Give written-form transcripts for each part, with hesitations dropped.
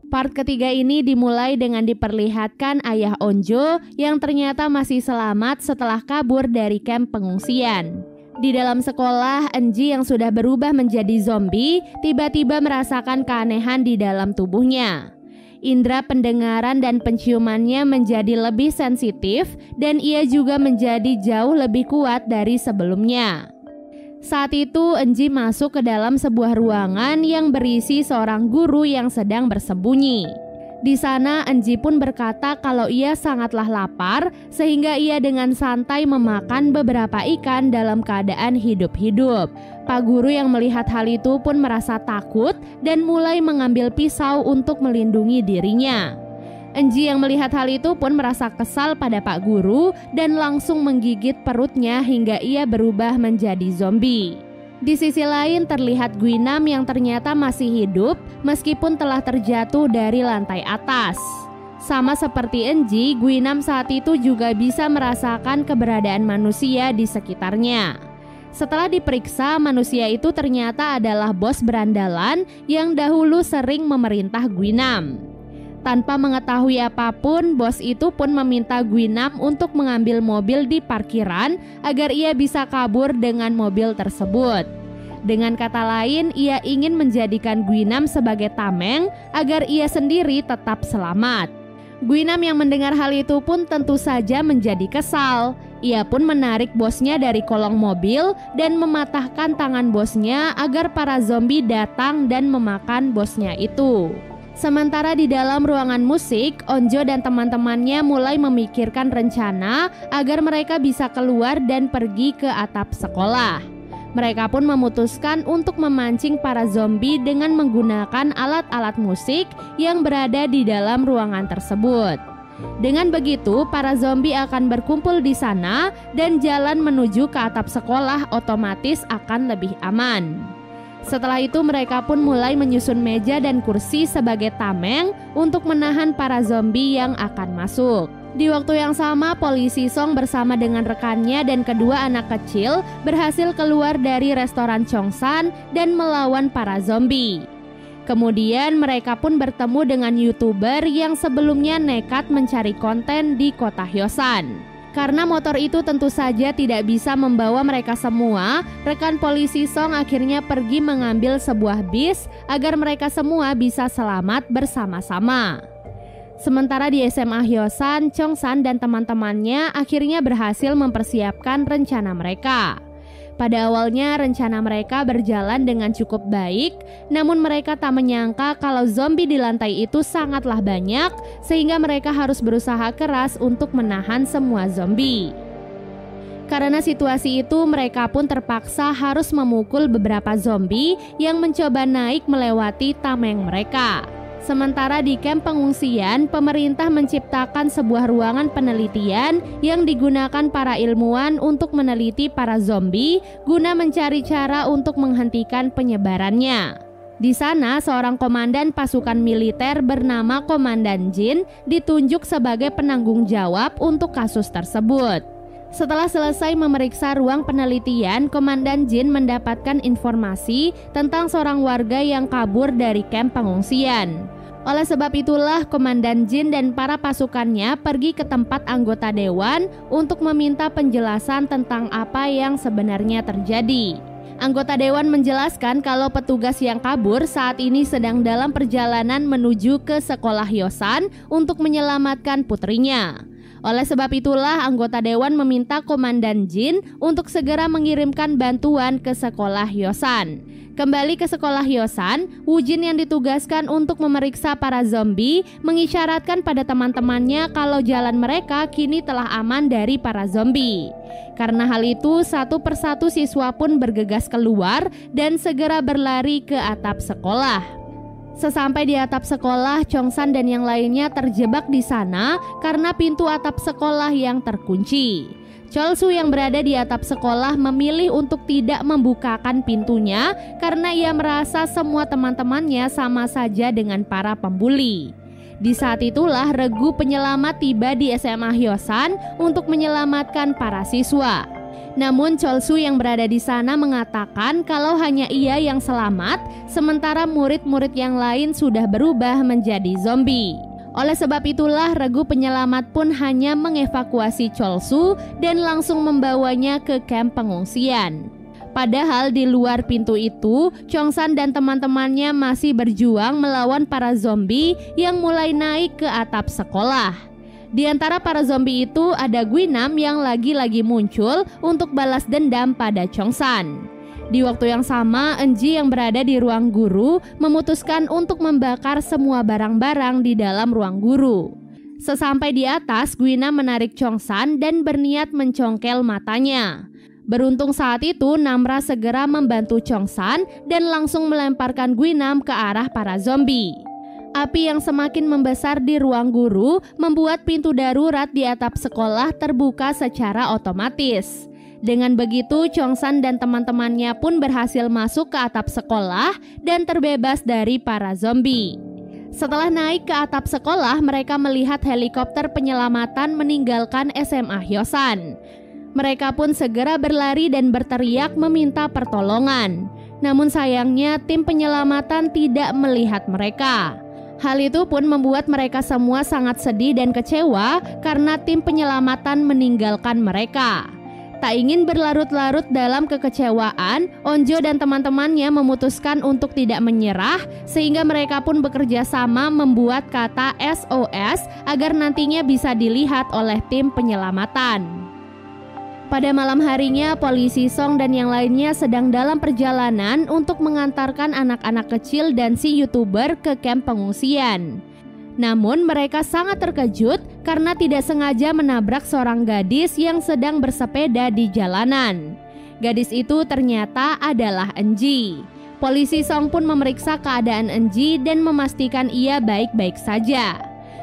Part ketiga ini dimulai dengan diperlihatkan ayah Onjo yang ternyata masih selamat setelah kabur dari kamp pengungsian. Di dalam sekolah, Enji yang sudah berubah menjadi zombie tiba-tiba merasakan keanehan di dalam tubuhnya. Indera pendengaran dan penciumannya menjadi lebih sensitif dan ia juga menjadi jauh lebih kuat dari sebelumnya. Saat itu Enji masuk ke dalam sebuah ruangan yang berisi seorang guru yang sedang bersembunyi. Di sana Enji pun berkata kalau ia sangatlah lapar sehingga ia dengan santai memakan beberapa ikan dalam keadaan hidup-hidup. Pak guru yang melihat hal itu pun merasa takut dan mulai mengambil pisau untuk melindungi dirinya. Enji yang melihat hal itu pun merasa kesal pada Pak Guru dan langsung menggigit perutnya hingga ia berubah menjadi zombie. Di sisi lain terlihat Guinam yang ternyata masih hidup meskipun telah terjatuh dari lantai atas. Sama seperti Enji, Guinam saat itu juga bisa merasakan keberadaan manusia di sekitarnya. Setelah diperiksa, manusia itu ternyata adalah bos berandalan yang dahulu sering memerintah Guinam. Tanpa mengetahui apapun, bos itu pun meminta Guinam untuk mengambil mobil di parkiran agar ia bisa kabur dengan mobil tersebut. Dengan kata lain, ia ingin menjadikan Guinam sebagai tameng agar ia sendiri tetap selamat. Guinam yang mendengar hal itu pun tentu saja menjadi kesal. Ia pun menarik bosnya dari kolong mobil dan mematahkan tangan bosnya agar para zombie datang dan memakan bosnya itu. Sementara di dalam ruangan musik, Onjo dan teman-temannya mulai memikirkan rencana agar mereka bisa keluar dan pergi ke atap sekolah. Mereka pun memutuskan untuk memancing para zombie dengan menggunakan alat-alat musik yang berada di dalam ruangan tersebut. Dengan begitu, para zombie akan berkumpul di sana dan jalan menuju ke atap sekolah otomatis akan lebih aman. Setelah itu mereka pun mulai menyusun meja dan kursi sebagai tameng untuk menahan para zombie yang akan masuk. Di waktu yang sama, polisi Song bersama dengan rekannya dan kedua anak kecil berhasil keluar dari restoran Chongsan dan melawan para zombie. Kemudian mereka pun bertemu dengan YouTuber yang sebelumnya nekat mencari konten di kota Hyosan. Karena motor itu tentu saja tidak bisa membawa mereka semua, rekan polisi Song akhirnya pergi mengambil sebuah bis agar mereka semua bisa selamat bersama-sama. Sementara di SMA Hyosan, Chongsan dan teman-temannya akhirnya berhasil mempersiapkan rencana mereka. Pada awalnya rencana mereka berjalan dengan cukup baik, namun mereka tak menyangka kalau zombie di lantai itu sangatlah banyak sehingga mereka harus berusaha keras untuk menahan semua zombie. Karena situasi itu mereka pun terpaksa harus memukul beberapa zombie yang mencoba naik melewati tameng mereka. Sementara di kamp pengungsian, pemerintah menciptakan sebuah ruangan penelitian yang digunakan para ilmuwan untuk meneliti para zombie guna mencari cara untuk menghentikan penyebarannya. Di sana, seorang komandan pasukan militer bernama Komandan Jin ditunjuk sebagai penanggung jawab untuk kasus tersebut. Setelah selesai memeriksa ruang penelitian, Komandan Jin mendapatkan informasi tentang seorang warga yang kabur dari kamp pengungsian. Oleh sebab itulah, Komandan Jin dan para pasukannya pergi ke tempat anggota dewan untuk meminta penjelasan tentang apa yang sebenarnya terjadi. Anggota dewan menjelaskan kalau petugas yang kabur saat ini sedang dalam perjalanan menuju ke sekolah Hyosan untuk menyelamatkan putrinya. Oleh sebab itulah anggota dewan meminta Komandan Jin untuk segera mengirimkan bantuan ke sekolah Hyosan. Kembali ke sekolah Hyosan, Woo-jin yang ditugaskan untuk memeriksa para zombie mengisyaratkan pada teman-temannya kalau jalan mereka kini telah aman dari para zombie. Karena hal itu, satu persatu siswa pun bergegas keluar dan segera berlari ke atap sekolah. Sesampai di atap sekolah, Chongsan dan yang lainnya terjebak di sana karena pintu atap sekolah yang terkunci. Cholsu yang berada di atap sekolah memilih untuk tidak membukakan pintunya karena ia merasa semua teman-temannya sama saja dengan para pembuli. Di saat itulah regu penyelamat tiba di SMA Hyosan untuk menyelamatkan para siswa. Namun Cholsu yang berada di sana mengatakan kalau hanya ia yang selamat, sementara murid-murid yang lain sudah berubah menjadi zombie. Oleh sebab itulah regu penyelamat pun hanya mengevakuasi Cholsu dan langsung membawanya ke kamp pengungsian. Padahal di luar pintu itu, Chongsan dan teman-temannya masih berjuang melawan para zombie yang mulai naik ke atap sekolah. Di antara para zombie itu ada Guinam yang lagi-lagi muncul untuk balas dendam pada Chongsan. Di waktu yang sama, Enji yang berada di ruang guru memutuskan untuk membakar semua barang-barang di dalam ruang guru. Sesampai di atas, Guinam menarik Chongsan dan berniat mencongkel matanya. Beruntung saat itu Namra segera membantu Chongsan dan langsung melemparkan Guinam ke arah para zombie. Api yang semakin membesar di ruang guru membuat pintu darurat di atap sekolah terbuka secara otomatis. Dengan begitu, Chongsan dan teman-temannya pun berhasil masuk ke atap sekolah dan terbebas dari para zombie. Setelah naik ke atap sekolah, mereka melihat helikopter penyelamatan meninggalkan SMA Hyosan. Mereka pun segera berlari dan berteriak meminta pertolongan. Namun sayangnya tim penyelamatan tidak melihat mereka. Hal itu pun membuat mereka semua sangat sedih dan kecewa karena tim penyelamatan meninggalkan mereka. Tak ingin berlarut-larut dalam kekecewaan, Onjo dan teman-temannya memutuskan untuk tidak menyerah sehingga mereka pun bekerja sama membuat kata SOS agar nantinya bisa dilihat oleh tim penyelamatan. Pada malam harinya, polisi Song dan yang lainnya sedang dalam perjalanan untuk mengantarkan anak-anak kecil dan si YouTuber ke kamp pengungsian. Namun mereka sangat terkejut karena tidak sengaja menabrak seorang gadis yang sedang bersepeda di jalanan. Gadis itu ternyata adalah Enji. Polisi Song pun memeriksa keadaan Enji dan memastikan ia baik-baik saja.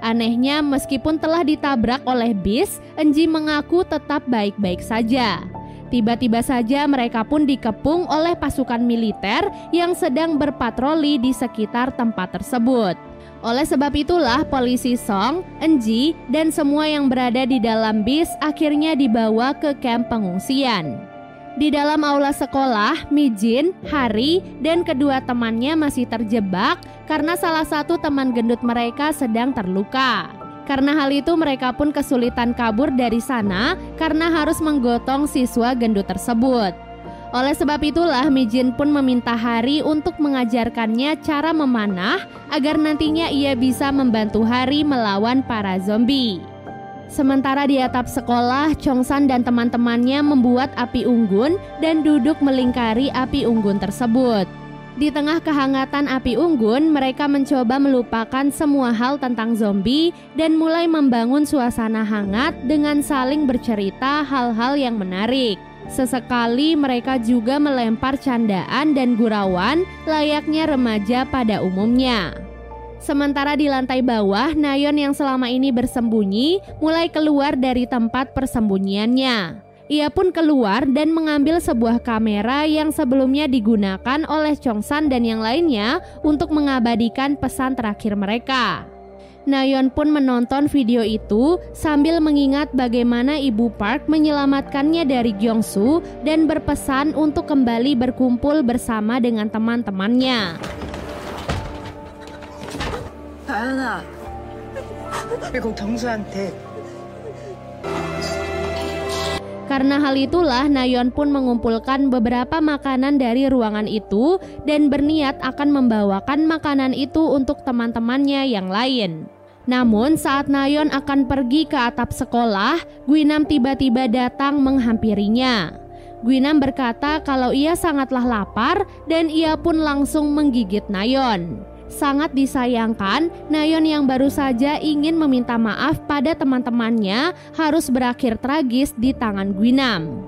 Anehnya, meskipun telah ditabrak oleh bis, Enji mengaku tetap baik-baik saja. Tiba-tiba saja mereka pun dikepung oleh pasukan militer yang sedang berpatroli di sekitar tempat tersebut. Oleh sebab itulah polisi Song, Enji, dan semua yang berada di dalam bis akhirnya dibawa ke kamp pengungsian. Di dalam aula sekolah, Mijin, Hari, dan kedua temannya masih terjebak karena salah satu teman gendut mereka sedang terluka. Karena hal itu mereka pun kesulitan kabur dari sana karena harus menggotong siswa gendut tersebut. Oleh sebab itulah Mijin pun meminta Hari untuk mengajarkannya cara memanah agar nantinya ia bisa membantu Hari melawan para zombie. Sementara di atap sekolah, Chongsan dan teman-temannya membuat api unggun dan duduk melingkari api unggun tersebut. Di tengah kehangatan api unggun, mereka mencoba melupakan semua hal tentang zombie dan mulai membangun suasana hangat dengan saling bercerita hal-hal yang menarik. Sesekali mereka juga melempar candaan dan gurauan layaknya remaja pada umumnya. Sementara di lantai bawah, Nayeon yang selama ini bersembunyi mulai keluar dari tempat persembunyiannya. Ia pun keluar dan mengambil sebuah kamera yang sebelumnya digunakan oleh Chongsan dan yang lainnya untuk mengabadikan pesan terakhir mereka. Nayeon pun menonton video itu sambil mengingat bagaimana Ibu Park menyelamatkannya dari Gyeongsu dan berpesan untuk kembali berkumpul bersama dengan teman-temannya. 다현아, 이거 경수한테. Karena hal itulah Nayeon pun mengumpulkan beberapa makanan dari ruangan itu dan berniat akan membawakan makanan itu untuk teman-temannya yang lain. Namun saat Nayeon akan pergi ke atap sekolah, Guinam tiba-tiba datang menghampirinya. Guinam berkata kalau ia sangatlah lapar dan ia pun langsung menggigit Nayeon. Sangat disayangkan, Nayeon yang baru saja ingin meminta maaf pada teman-temannya harus berakhir tragis di tangan Guinam.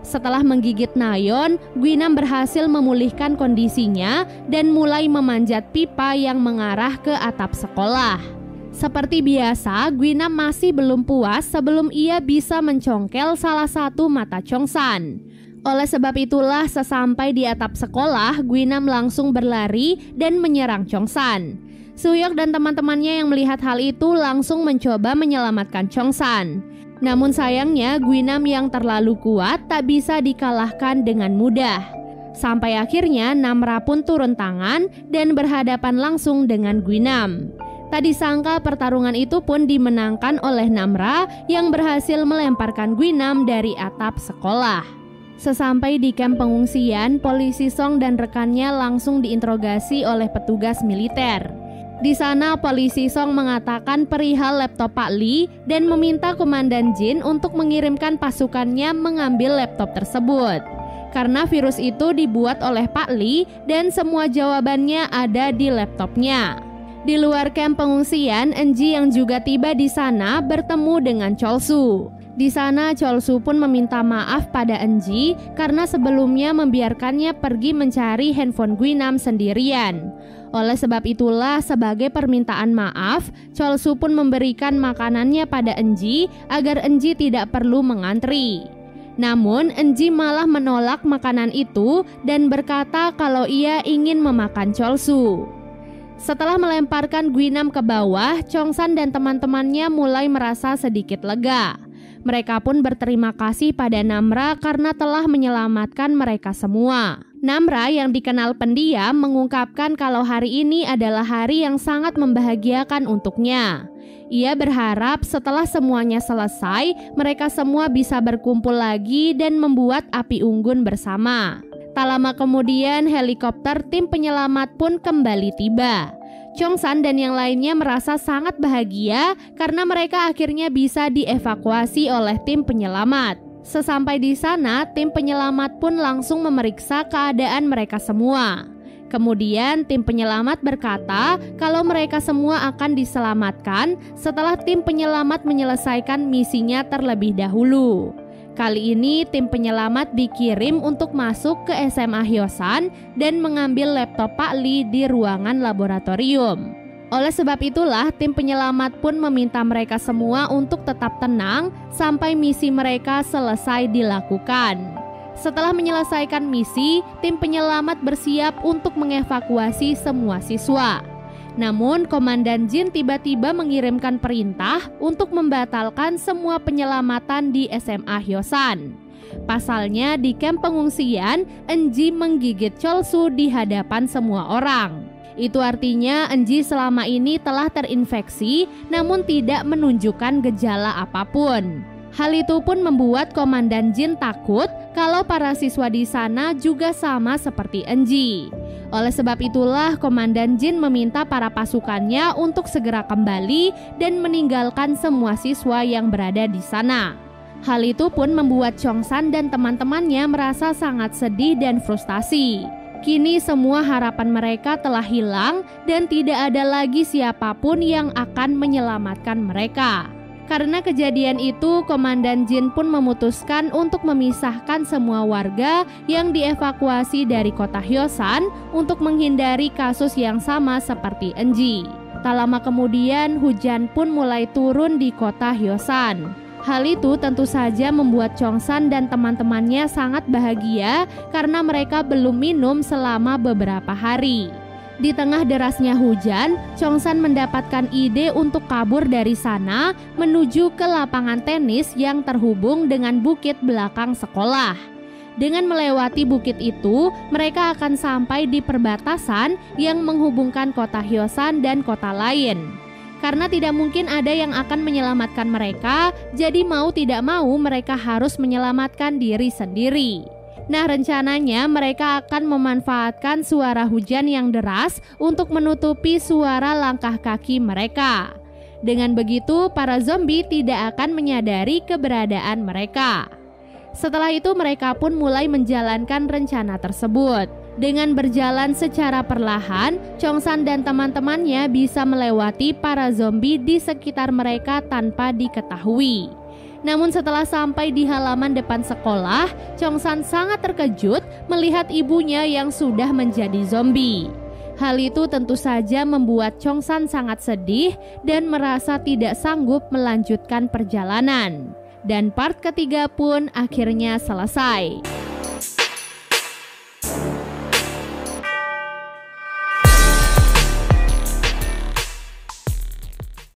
Setelah menggigit Nayeon, Guinam berhasil memulihkan kondisinya dan mulai memanjat pipa yang mengarah ke atap sekolah. Seperti biasa, Guinam masih belum puas sebelum ia bisa mencongkel salah satu mata Chongsan. Oleh sebab itulah sesampai di atap sekolah, Guinam langsung berlari dan menyerang Chongsan. Suyok dan teman-temannya yang melihat hal itu langsung mencoba menyelamatkan Chongsan. Namun sayangnya Guinam yang terlalu kuat tak bisa dikalahkan dengan mudah. Sampai akhirnya Namra pun turun tangan dan berhadapan langsung dengan Guinam. Tak disangka pertarungan itu pun dimenangkan oleh Namra yang berhasil melemparkan Guinam dari atap sekolah. Sesampai di kamp pengungsian, polisi Song dan rekannya langsung diinterogasi oleh petugas militer. Di sana polisi Song mengatakan perihal laptop Pak Lee dan meminta Komandan Jin untuk mengirimkan pasukannya mengambil laptop tersebut. Karena virus itu dibuat oleh Pak Lee dan semua jawabannya ada di laptopnya. Di luar kamp pengungsian, Enji yang juga tiba di sana bertemu dengan Cholsu. Di sana Cholsu pun meminta maaf pada Enji karena sebelumnya membiarkannya pergi mencari handphone Guinam sendirian. Oleh sebab itulah sebagai permintaan maaf, Cholsu pun memberikan makanannya pada Enji agar Enji tidak perlu mengantri. Namun Enji malah menolak makanan itu dan berkata kalau ia ingin memakan Cholsu. Setelah melemparkan Guinam ke bawah, Chongsan dan teman-temannya mulai merasa sedikit lega. Mereka pun berterima kasih pada Namra karena telah menyelamatkan mereka semua. Namra yang dikenal pendiam mengungkapkan kalau hari ini adalah hari yang sangat membahagiakan untuknya. Ia berharap setelah semuanya selesai, mereka semua bisa berkumpul lagi dan membuat api unggun bersama. Tak lama kemudian helikopter tim penyelamat pun kembali tiba. Chongsan dan yang lainnya merasa sangat bahagia karena mereka akhirnya bisa dievakuasi oleh tim penyelamat. Sesampai di sana, tim penyelamat pun langsung memeriksa keadaan mereka semua. Kemudian tim penyelamat berkata kalau mereka semua akan diselamatkan setelah tim penyelamat menyelesaikan misinya terlebih dahulu. Kali ini tim penyelamat dikirim untuk masuk ke SMA Hyosan dan mengambil laptop Pak Lee di ruangan laboratorium. Oleh sebab itulah tim penyelamat pun meminta mereka semua untuk tetap tenang sampai misi mereka selesai dilakukan. Setelah menyelesaikan misi, tim penyelamat bersiap untuk mengevakuasi semua siswa. Namun Komandan Jin tiba-tiba mengirimkan perintah untuk membatalkan semua penyelamatan di SMA Hyosan. Pasalnya di kamp pengungsian, Enji menggigit Cholsu di hadapan semua orang. Itu artinya Enji selama ini telah terinfeksi namun tidak menunjukkan gejala apapun. Hal itu pun membuat Komandan Jin takut kalau para siswa di sana juga sama seperti Enji. Oleh sebab itulah Komandan Jin meminta para pasukannya untuk segera kembali dan meninggalkan semua siswa yang berada di sana. Hal itu pun membuat Chongsan dan teman-temannya merasa sangat sedih dan frustasi. Kini semua harapan mereka telah hilang dan tidak ada lagi siapapun yang akan menyelamatkan mereka. Karena kejadian itu, Komandan Jin pun memutuskan untuk memisahkan semua warga yang dievakuasi dari kota Hyosan untuk menghindari kasus yang sama seperti Enji. Tak lama kemudian, hujan pun mulai turun di kota Hyosan. Hal itu tentu saja membuat Chongsan dan teman-temannya sangat bahagia karena mereka belum minum selama beberapa hari. Di tengah derasnya hujan, Chongsan mendapatkan ide untuk kabur dari sana menuju ke lapangan tenis yang terhubung dengan bukit belakang sekolah. Dengan melewati bukit itu, mereka akan sampai di perbatasan yang menghubungkan kota Hyosan dan kota lain. Karena tidak mungkin ada yang akan menyelamatkan mereka, jadi mau tidak mau mereka harus menyelamatkan diri sendiri. Nah, rencananya mereka akan memanfaatkan suara hujan yang deras untuk menutupi suara langkah kaki mereka. Dengan begitu, para zombie tidak akan menyadari keberadaan mereka. Setelah itu, mereka pun mulai menjalankan rencana tersebut. Dengan berjalan secara perlahan, Chongsan dan teman-temannya bisa melewati para zombie di sekitar mereka tanpa diketahui. Namun setelah sampai di halaman depan sekolah, Chongsan sangat terkejut melihat ibunya yang sudah menjadi zombie. Hal itu tentu saja membuat Chongsan sangat sedih dan merasa tidak sanggup melanjutkan perjalanan. Dan part ketiga pun akhirnya selesai.